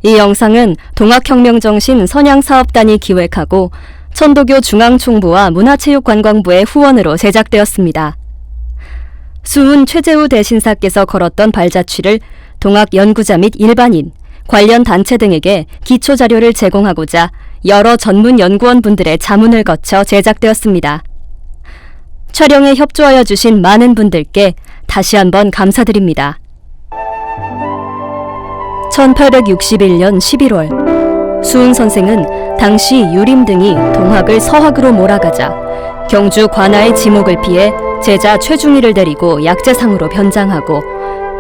이 영상은 동학혁명정신 선양사업단이 기획하고 천도교 중앙총부와 문화체육관광부의 후원으로 제작되었습니다. 수훈 최재우 대신사께서 걸었던 발자취를 동학연구자 및 일반인, 관련 단체 등에게 기초자료를 제공하고자 여러 전문 연구원분들의 자문을 거쳐 제작되었습니다. 촬영에 협조하여 주신 많은 분들께 다시 한번 감사드립니다. 1861년 11월 수훈 선생은 당시 유림 등이 동학을 서학으로 몰아가자 경주 관아의 지목을 피해 제자 최중희를 데리고 약재상으로 변장하고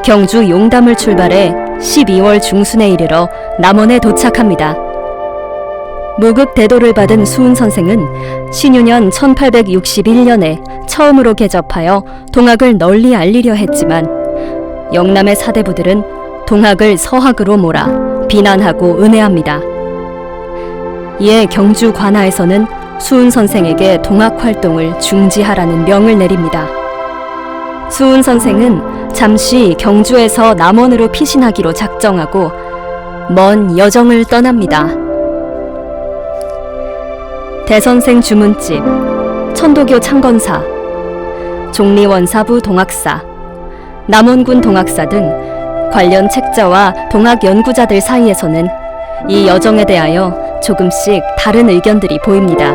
경주 용담을 출발해 12월 중순에 이르러 남원에 도착합니다. 무급 대도를 받은 수훈 선생은 신유년 1861년에 처음으로 개접하여 동학을 널리 알리려 했지만 영남의 사대부들은 동학을 서학으로 몰아 비난하고 은혜합니다. 이에 경주 관아에서는 수훈 선생에게 동학 활동을 중지하라는 명을 내립니다. 수훈 선생은 잠시 경주에서 남원으로 피신하기로 작정하고 먼 여정을 떠납니다. 대선생 주문집, 천도교 창건사, 종리원사부 동학사, 남원군 동학사 등 관련 책자와 동학 연구자들 사이에서는 이 여정에 대하여 조금씩 다른 의견들이 보입니다.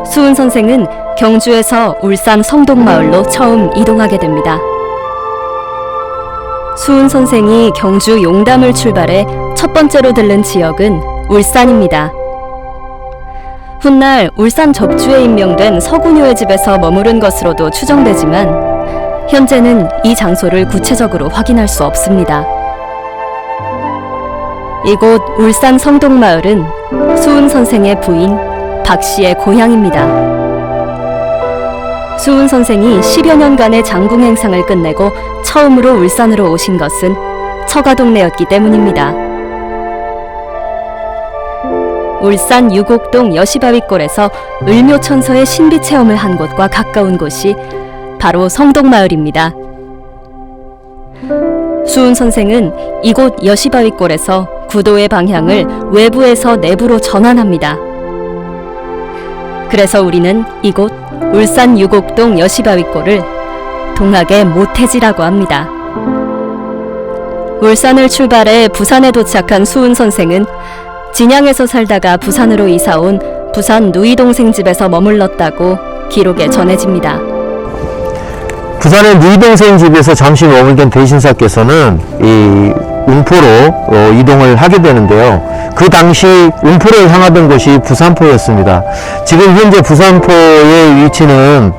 수훈 선생은 경주에서 울산 성동마을로 처음 이동하게 됩니다. 수훈 선생이 경주 용담을 출발해 첫 번째로 들른 지역은 울산입니다. 훗날 울산 접주에 임명된 서군효의 집에서 머무른 것으로도 추정되지만 현재는 이 장소를 구체적으로 확인할 수 없습니다. 이곳 울산 성동마을은 수훈 선생의 부인 박 씨의 고향입니다. 수훈 선생이 10여 년간의 장궁 행상을 끝내고 처음으로 울산으로 오신 것은 처가동네였기 때문입니다. 울산 유곡동 여시바위골에서 을묘천서의 신비 체험을 한 곳과 가까운 곳이 바로 성동마을입니다. 수훈 선생은 이곳 여시바위골에서 구도의 방향을 외부에서 내부로 전환합니다. 그래서 우리는 이곳 울산 유곡동 여시바위골을 동학의 모태지라고 합니다. 울산을 출발해 부산에 도착한 수훈 선생은 진양에서 살다가 부산으로 이사온 부산 누이동생 집에서 머물렀다고 기록에 전해집니다. 부산의 누이동생 집에서 잠시 머물던 대신사께서는 이 운포로 이동을 하게 되는데요. 그 당시 운포를 향하던 곳이 부산포였습니다. 지금 현재 부산포의 위치는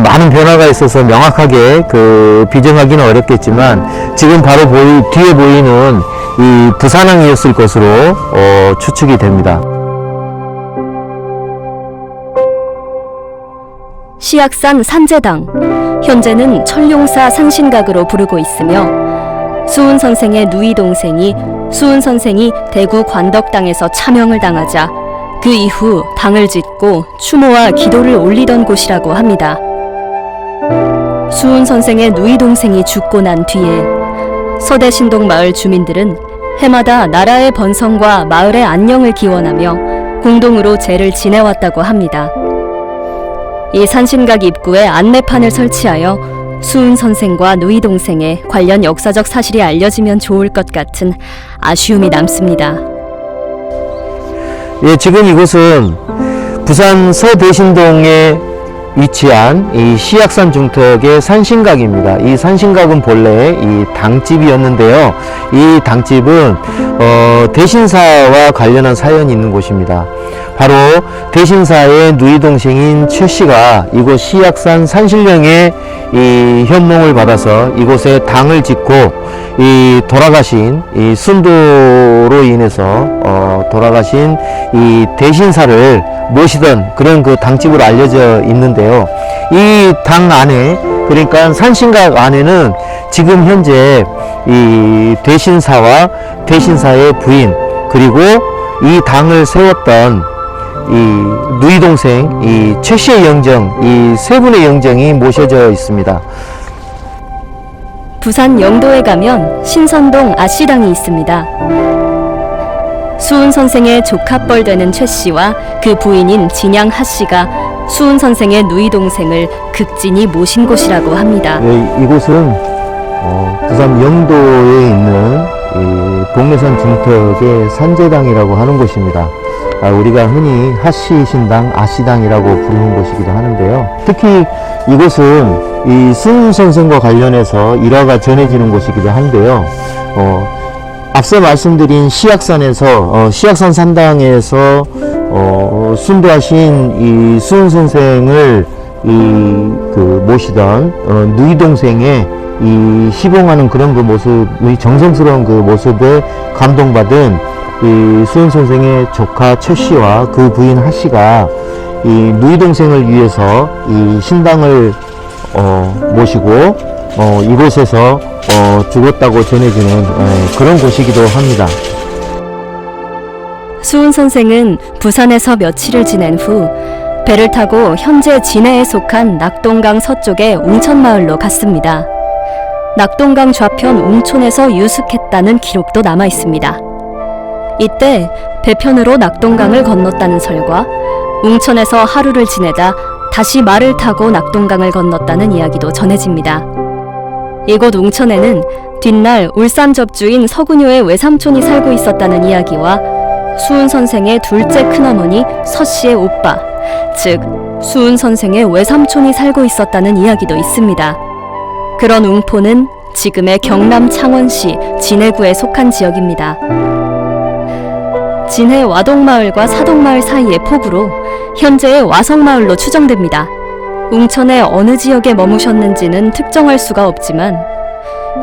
많은 변화가 있어서 명확하게 비정하기는 어렵겠지만 지금 바로 뒤에 보이는 이 부산항이었을 것으로 추측이 됩니다. 시악산 산제당, 현재는 천룡사 산신각으로 부르고 있으며 수훈 선생의 누이 동생이 수훈 선생이 대구 관덕당에서 차명을 당하자 그 이후 당을 짓고 추모와 기도를 올리던 곳이라고 합니다. 수훈 선생의 누이 동생이 죽고 난 뒤에 서대신동 마을 주민들은 해마다 나라의 번성과 마을의 안녕을 기원하며 공동으로 제를 지내왔다고 합니다. 이 산신각 입구에 안내판을 설치하여 수훈 선생과 누이 동생의 관련 역사적 사실이 알려지면 좋을 것 같은 아쉬움이 남습니다. 예, 지금 이곳은 부산 서대신동에 위치한 이 시악산 중턱의 산신각입니다. 이 산신각은 본래 이 당집이었는데요. 이 당집은 대신사와 관련한 사연이 있는 곳입니다. 바로 대신사의 누이 동생인 최 씨가 이곳 시악산 산신령의 이 현몽을 받아서 이곳에 당을 짓고 이 돌아가신 이 순도로 인해서 돌아가신 이 대신사를 모시던 그런 그 당집으로 알려져 있는데요. 이 당 안에, 그러니까 산신각 안에는 지금 현재 이 대신사와 대신사의 부인, 그리고 이 당을 세웠던 이 누이 동생 이 최 씨의 영정, 이 세 분의 영정이 모셔져 있습니다. 부산 영도에 가면 신선동 아씨당이 있습니다. 수훈 선생의 조카뻘 되는 최 씨와 그 부인인 진양 하 씨가 수훈 선생의 누이 동생을 극진히 모신 곳이라고 합니다. 네, 이곳은 부산 영도에 있는 이 복례산 중턱의 산제당이라고 하는 곳입니다. 우리가 흔히 하씨 신당, 아씨당이라고 부르는 곳이기도 하는데요. 특히 이곳은 이 수훈 선생과 관련해서 일화가 전해지는 곳이기도 한데요. 앞서 말씀드린 시약산에서 시약산 산당에서 순도하신 이 수훈 선생을 모시던 누이 동생의 이 시봉하는 그런 그 모습, 이 정성스러운 그 모습에 감동받은 이 수훈 선생의 조카 최 씨와 그 부인 하 씨가 이 누이 동생을 위해서 이 신당을 모시고 이곳에서 죽었다고 전해지는 그런 곳이기도 합니다. 수훈 선생은 부산에서 며칠을 지낸 후 배를 타고 현재 진해에 속한 낙동강 서쪽의 웅천마을로 갔습니다. 낙동강 좌편 웅촌에서 유숙했다는 기록도 남아 있습니다. 이때 배편으로 낙동강을 건넜다는 설과 웅천에서 하루를 지내다 다시 말을 타고 낙동강을 건넜다는 이야기도 전해집니다. 이곳 웅천에는 뒷날 울산 접주인 서근효의 외삼촌이 살고 있었다는 이야기와 수훈 선생의 둘째 큰어머니 서 씨의 오빠, 즉 수훈 선생의 외삼촌이 살고 있었다는 이야기도 있습니다. 그런 웅포는 지금의 경남 창원시 진해구에 속한 지역입니다. 진해 와동마을과 사동마을 사이의 폭우로 현재의 와성마을로 추정됩니다. 웅천의 어느 지역에 머무셨는지는 특정할 수가 없지만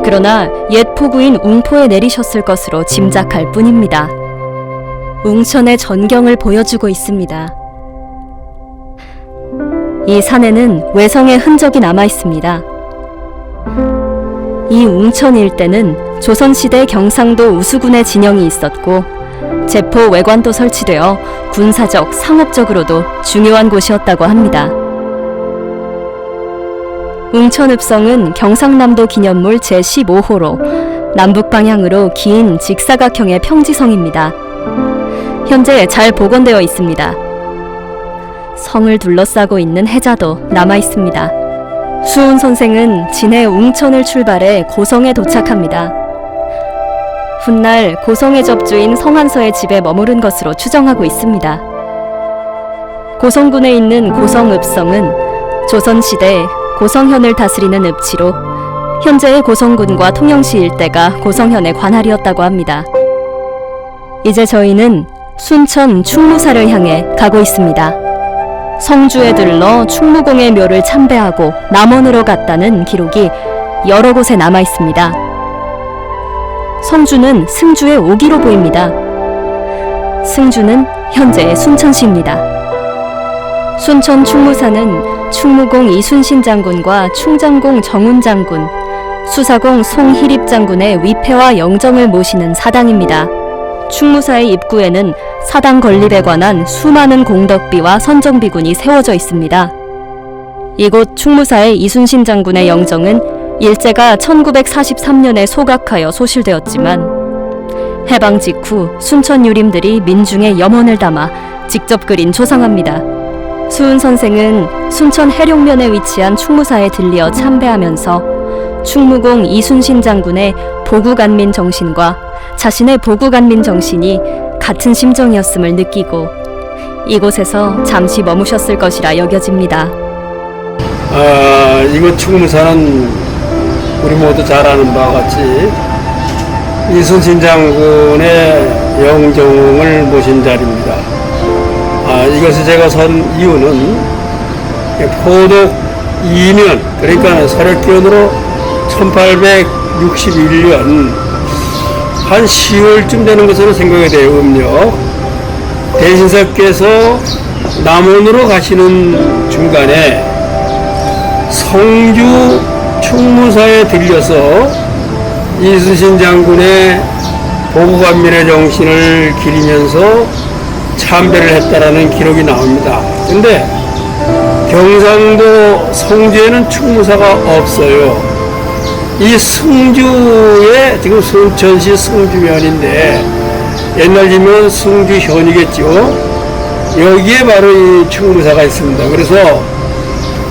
그러나 옛 포구인 웅포에 내리셨을 것으로 짐작할 뿐입니다. 웅천의 전경을 보여주고 있습니다. 이 산에는 외성의 흔적이 남아 있습니다. 이 웅천 일대는 조선시대 경상도 우수군의 진영이 있었고 제포 외관도 설치되어 군사적, 상업적으로도 중요한 곳이었다고 합니다. 웅천읍성은 경상남도 기념물 제15호로 남북 방향으로 긴 직사각형의 평지성입니다. 현재 잘 복원되어 있습니다. 성을 둘러싸고 있는 해자도 남아 있습니다. 수훈 선생은 진해 웅천을 출발해 고성에 도착합니다. 훗날 고성의 접주인 성한서의 집에 머무른 것으로 추정하고 있습니다. 고성군에 있는 고성읍성은 조선시대 고성현을 다스리는 읍지로 현재의 고성군과 통영시 일대가 고성현의 관할이었다고 합니다. 이제 저희는 순천 충무사를 향해 가고 있습니다. 성주에 들러 충무공의 묘를 참배하고 남원으로 갔다는 기록이 여러 곳에 남아 있습니다. 성주는 승주의 오기로 보입니다. 승주는 현재의 순천시입니다. 순천 충무사는 충무공 이순신 장군과 충정공 정운 장군, 수사공 송희립 장군의 위패와 영정을 모시는 사당입니다. 충무사의 입구에는 사당 건립에 관한 수많은 공덕비와 선정비군이 세워져 있습니다. 이곳 충무사의 이순신 장군의 영정은 일제가 1943년에 소각하여 소실되었지만 해방 직후 순천 유림들이 민중의 염원을 담아 직접 그린 초상화입니다. 수훈 선생은 순천 해룡면에 위치한 충무사에 들리어 참배하면서 충무공 이순신 장군의 보국안민 정신과 자신의 보국안민 정신이 같은 심정이었음을 느끼고 이곳에서 잠시 머무셨을 것이라 여겨집니다. 이곳 충무사는 우리 모두 잘 아는 바와 같이 이순신 장군의 영정을 모신 자리입니다. 이것을 제가 선 이유는 포독 2년, 그러니까 서력기원으로 1861년 한 10월쯤 되는 것으로 생각이 돼요. 음력 대신사께서 남원으로 가시는 중간에 성주 충무사에 들려서 이순신 장군의 보국안민의 정신을 기리면서 참배를 했다라는 기록이 나옵니다. 근데 경상도 성주에는 충무사가 없어요. 이 승주의 지금 순천시 승주면인데 옛날이면 승주현이겠죠. 여기에 바로 이 충무사가 있습니다. 그래서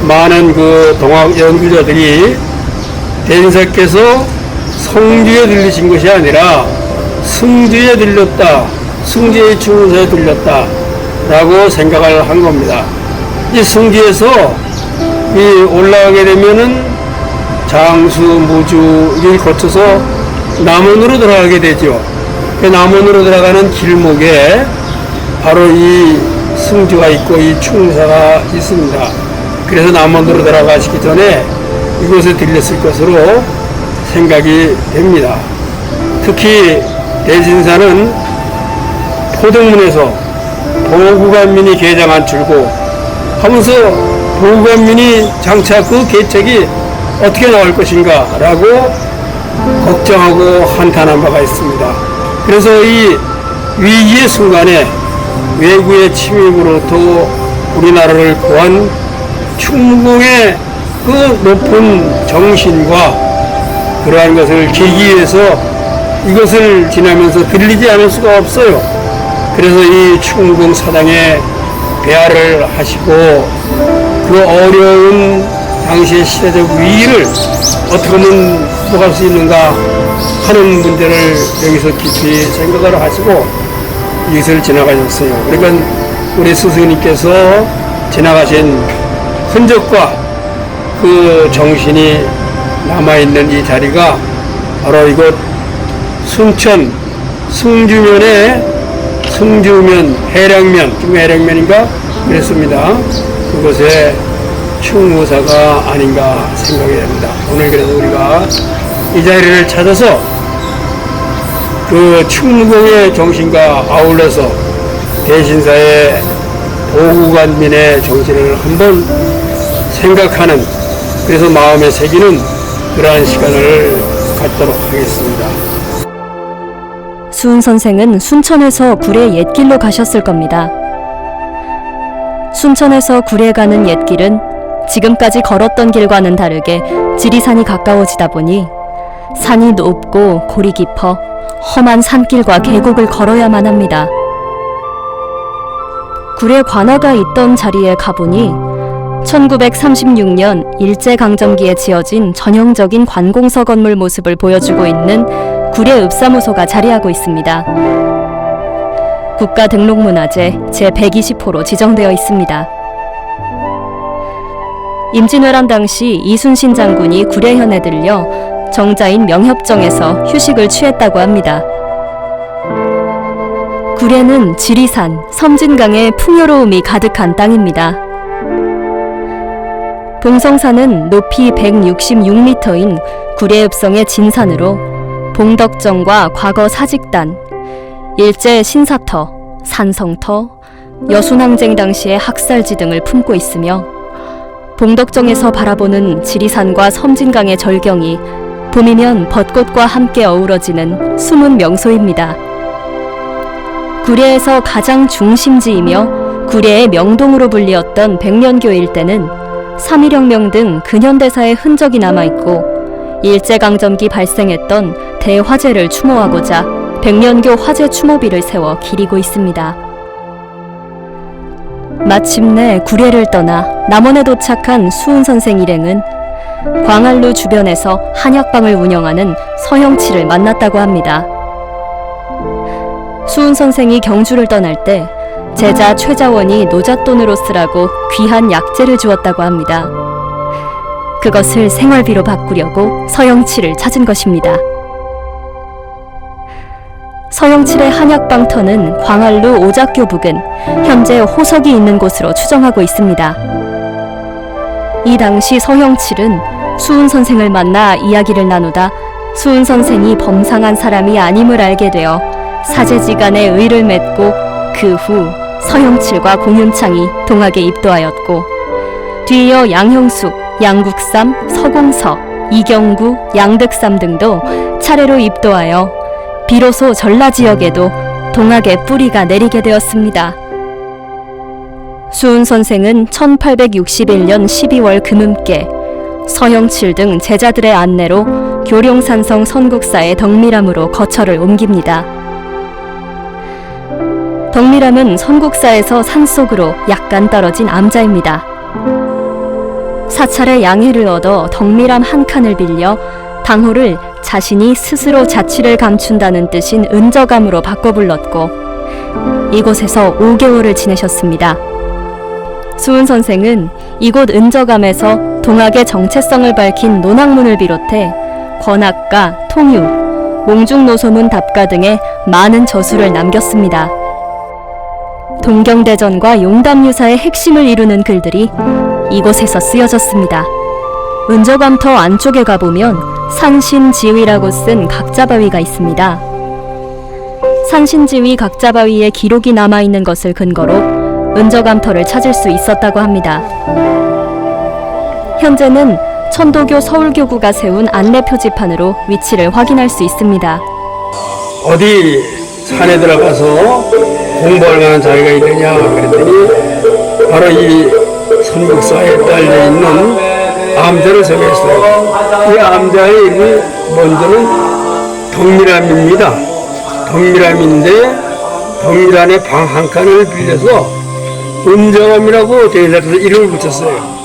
많은 그 동학 연구자들이 대인사께서 성주에 들리신 것이 아니라 승주에 들렸다, 승주의 충무사에 들렸다 라고 생각을 한 겁니다. 이 승주에서 이 올라가게 되면은 장수, 무주를 거쳐서 남원으로 들어가게 되죠. 그 남원으로 들어가는 길목에 바로 이 승주가 있고 이 충무사가 있습니다. 그래서 남원으로 들어가시기 전에 이곳에 들렸을 것으로 생각이 됩니다. 특히 대진사는 포동문에서 보구관민이 개장한 줄고 하면서 보구관민이 장차 그 계책이 어떻게 나올 것인가 라고 걱정하고 한탄한 바가 있습니다. 그래서 이 위기의 순간에 외구의 침입으로부터 우리나라를 구한 충무공의 그 높은 정신과 그러한 것을 기기 위해서 이것을 지나면서 들리지 않을 수가 없어요. 그래서 이 충무공 사당에 배화를 하시고 그 어려운 당시의 시대적 위기를 어떻게 하면 극복할 수 있는가 하는 문제를 여기서 깊이 생각을 하시고 이것을 지나가셨어요. 그러니까 우리 스승님께서 지나가신 흔적과 그 정신이 남아있는 이 자리가 바로 이곳 순천 승주면의 승주면 해량면, 지금 해량면인가 그랬습니다. 그곳에 충무사가 아닌가 생각이 됩니다. 오늘 그래서 우리가 이 자리를 찾아서 그 충무공의 정신과 아울러서 대신사의 보구관민의 정신을 한번 생각하는, 그래서 마음에 새기는 그러한 시간을 갖도록 하겠습니다. 수은 선생은 순천에서 구례 옛길로 가셨을 겁니다. 순천에서 구례 가는 옛길은 지금까지 걸었던 길과는 다르게 지리산이 가까워지다 보니 산이 높고 골이 깊어 험한 산길과 계곡을 걸어야만 합니다. 구례 관아가 있던 자리에 가보니 1936년 일제강점기에 지어진 전형적인 관공서 건물 모습을 보여주고 있는 구례읍사무소가 자리하고 있습니다. 국가등록문화재 제120호로 지정되어 있습니다. 임진왜란 당시 이순신 장군이 구례현에 들려 정자인 명협정에서 휴식을 취했다고 합니다. 구례는 지리산, 섬진강의 풍요로움이 가득한 땅입니다. 봉성산은 높이 166m인 구례읍성의 진산으로 봉덕정과 과거 사직단, 일제 신사터, 산성터, 여순항쟁 당시의 학살지 등을 품고 있으며 봉덕정에서 바라보는 지리산과 섬진강의 절경이 봄이면 벚꽃과 함께 어우러지는 숨은 명소입니다. 구례에서 가장 중심지이며 구례의 명동으로 불리었던 백년교 일대는 3.1혁명 등 근현대사의 흔적이 남아있고 일제강점기 발생했던 대화재를 추모하고자 백년교 화재 추모비를 세워 기리고 있습니다. 마침내 구례를 떠나 남원에 도착한 수은 선생 일행은 광안루 주변에서 한약방을 운영하는 서형치를 만났다고 합니다. 수은 선생이 경주를 떠날 때 제자 최자원이 노잣돈으로 쓰라고 귀한 약재를 주었다고 합니다. 그것을 생활비로 바꾸려고 서영칠을 찾은 것입니다. 서영칠의 한약방터는 광안루 오작교 부근, 현재 호석이 있는 곳으로 추정하고 있습니다. 이 당시 서영칠은 수은 선생을 만나 이야기를 나누다 수은 선생이 범상한 사람이 아님을 알게 되어 사제지간에 의를 맺고 그 후 서영칠과 공윤창이 동학에 입도하였고 뒤이어 양형숙, 양국삼, 서공서, 이경구, 양득삼 등도 차례로 입도하여 비로소 전라지역에도 동학의 뿌리가 내리게 되었습니다. 수은 선생은 1861년 12월 금음께 서형칠 등 제자들의 안내로 교룡산성 선국사의 덕미람으로 거처를 옮깁니다. 덕미람은 선국사에서 산속으로 약간 떨어진 암자입니다. 사찰의 양해를 얻어 덕미람 한 칸을 빌려 당호를 자신이 스스로 자취를 감춘다는 뜻인 은저감으로 바꿔 불렀고 이곳에서 5개월을 지내셨습니다. 수은 선생은 이곳 은저감에서 동학의 정체성을 밝힌 논학문을 비롯해 권학가, 통유, 몽중노소문 답가 등의 많은 저수를 남겼습니다. 동경대전과 용담유사의 핵심을 이루는 글들이 이곳에서 쓰여졌습니다. 은저감터 안쪽에 가보면 산신지위라고 쓴 각자바위가 있습니다. 산신지위 각자바위에 기록이 남아있는 것을 근거로 은저감터를 찾을 수 있었다고 합니다. 현재는 천도교 서울교구가 세운 안내 표지판으로 위치를 확인할 수 있습니다. 어디 산에 들어가서 공부할 만한 자리가 있느냐 그랬더니 바로 이 선국사에 딸려 있는 암자를 소개했어요. 이 암자의 이름이 먼저는 덕미람입니다. 덕미람인데 덕미람의 방 한 칸을 빌려서 은저감이라고 대사에서 이름을 붙였어요.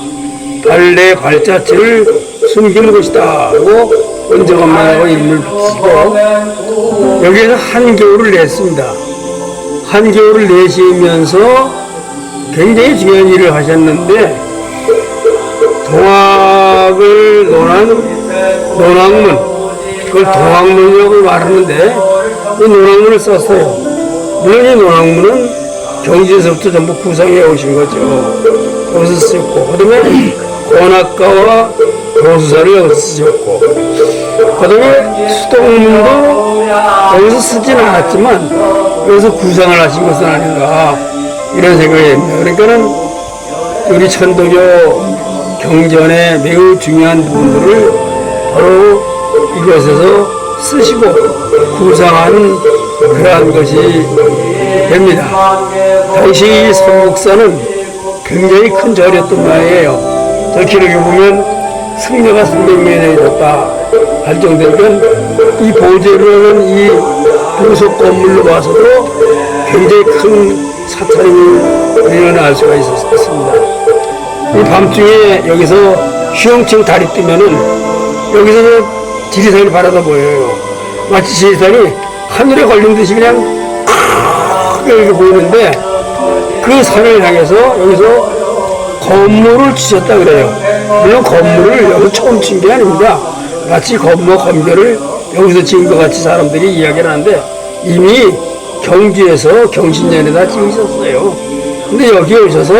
발내 발자취를 숨기는 곳이다 하고 은저감이라고 이름을 붙이고 여기에서 한겨울을 냈습니다. 한겨울을 내시면서 굉장히 중요한 일을 하셨는데 동학을 논학문 그걸 동학문이라고 말하는데 이 논학문을 썼어요. 물론 이 논학문은 경주에서부터 전부 구상해 오신 거죠. 여기서 쓰셨고 그 다음에 권학가와 도수사를 여기서 쓰셨고 그 다음에 수동문도 여기서 쓰진 않았지만 여기서 구상을 하신 것은 아닌가 이런 생각이 듭니다. 그러니까는 우리 천도교 경전의 매우 중요한 부분들을 바로 이것에서 쓰시고 구상한 그러한 것이 됩니다. 당시 이 선국사는 굉장히 큰 절이었던 모양이에요. 저 기록에 보면 승려가 300명이 되었다 할 정도면 이 보제로는 이 부속 건물로 봐서도 굉장히 큰 사찰임을 우리는 알 수가 있었습니다. 이 밤중에 여기서 휴영층 달이 뜨면은 여기서 지리산이 바라다 보여요. 마치 지리산이 하늘에 걸린 듯이 그냥 이렇게 보이는데 그 산을 향해서 여기서 건물을 치셨다 그래요. 물론 건물을 여기서 처음 친 게 아닙니다. 마치 검별을 여기서 지은 것 같이 사람들이 이야기를 하는데 이미 경주에서 경신년에다 찍으셨어요. 근데 여기 오셔서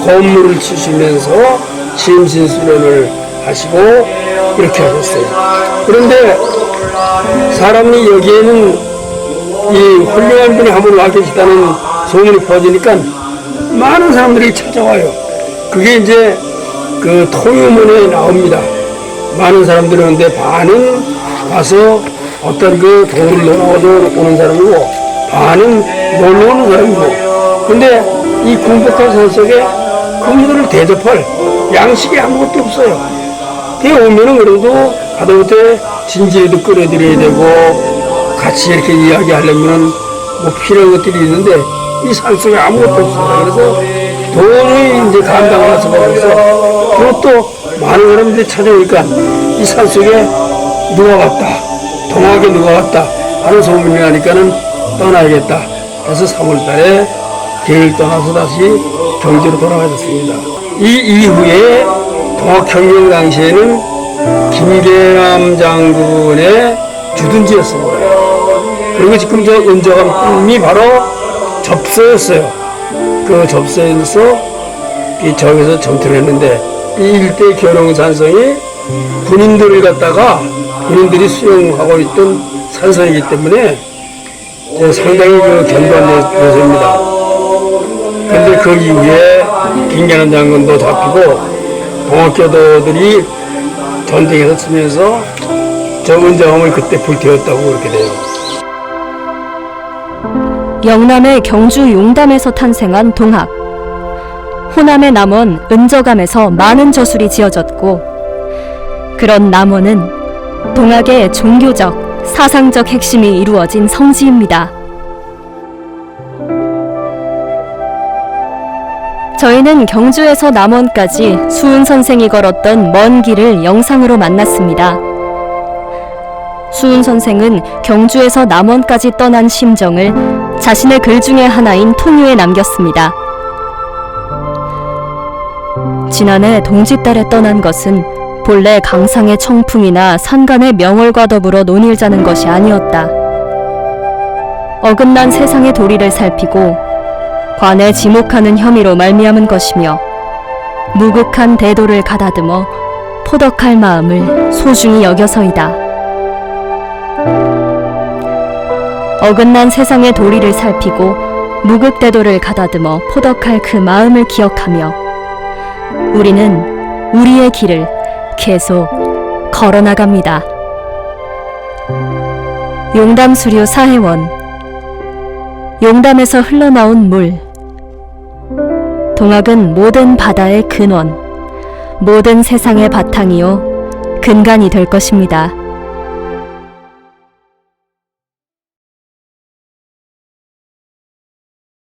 건물을 치시면서 심신수련을 하시고 이렇게 하셨어요. 그런데 사람이 여기에는 이 훌륭한 분이 한 분 와 계시다는 소문이 퍼지니까 많은 사람들이 찾아와요. 그게 이제 그 통유문에 나옵니다. 많은 사람들이 오는데 반은 와서 어떤 그 돈을 넣어서 오는 사람이고 반은 놀러 오는 사람이고 근데 이 궁극한 산 속에 그분들을 대접할 양식이 아무것도 없어요. 그게 오면은 그래도 하다못해 진지에도 끌어들여야 되고 같이 이렇게 이야기하려면은 뭐 필요한 것들이 있는데 이 산속에 아무것도 없어요. 그래서 도저히 이제 감당을 할 수가 없어서 그것도 많은 사람들이 찾아오니까 이 산속에 누가 왔다 동학에 누가 왔다 하는 소문이 나니까는 떠나야겠다 그래서 3월달에 계획을 떠나서 다시 경주로 돌아가셨습니다. 이 이후에 동학혁명 당시에는 김계남 장군의 주둔지였습니다. 그리고 지금 저 은저감이 바로 접서였어요. 그 접서에서 저기서 전투를 했는데 이 일대 교룡산성이 군인들을 갖다가 군인들이 수용하고 있던 산성이기 때문에 상당히 그 견고한 요소입니다. 그런데 그 이후에 김계남 장군도 잡히고 동학교도들이 전쟁에서 치면서 저 은저감을 그때 불태웠다고 그렇게 돼요. 영남의 경주 용담에서 탄생한 동학. 호남의 남원 은저감에서 많은 저술이 지어졌고 그런 남원은 동학의 종교적, 사상적 핵심이 이루어진 성지입니다. 저희는 경주에서 남원까지 수은 선생이 걸었던 먼 길을 영상으로 만났습니다. 수은 선생은 경주에서 남원까지 떠난 심정을 자신의 글 중에 하나인 통유에 남겼습니다. 지난해 동짓달에 떠난 것은 본래 강상의 청풍이나 산간의 명월과 더불어 논일 자는 것이 아니었다. 어긋난 세상의 도리를 살피고 관에 지목하는 혐의로 말미암은 것이며 무극한 대도를 가다듬어 포덕할 마음을 소중히 여겨서이다. 어긋난 세상의 도리를 살피고 무극대도를 가다듬어 포덕할 그 마음을 기억하며 우리는 우리의 길을 계속 걸어나갑니다. 용담수류 사해원, 용담에서 흘러나온 물. 동학은 모든 바다의 근원, 모든 세상의 바탕이요 근간이 될 것입니다.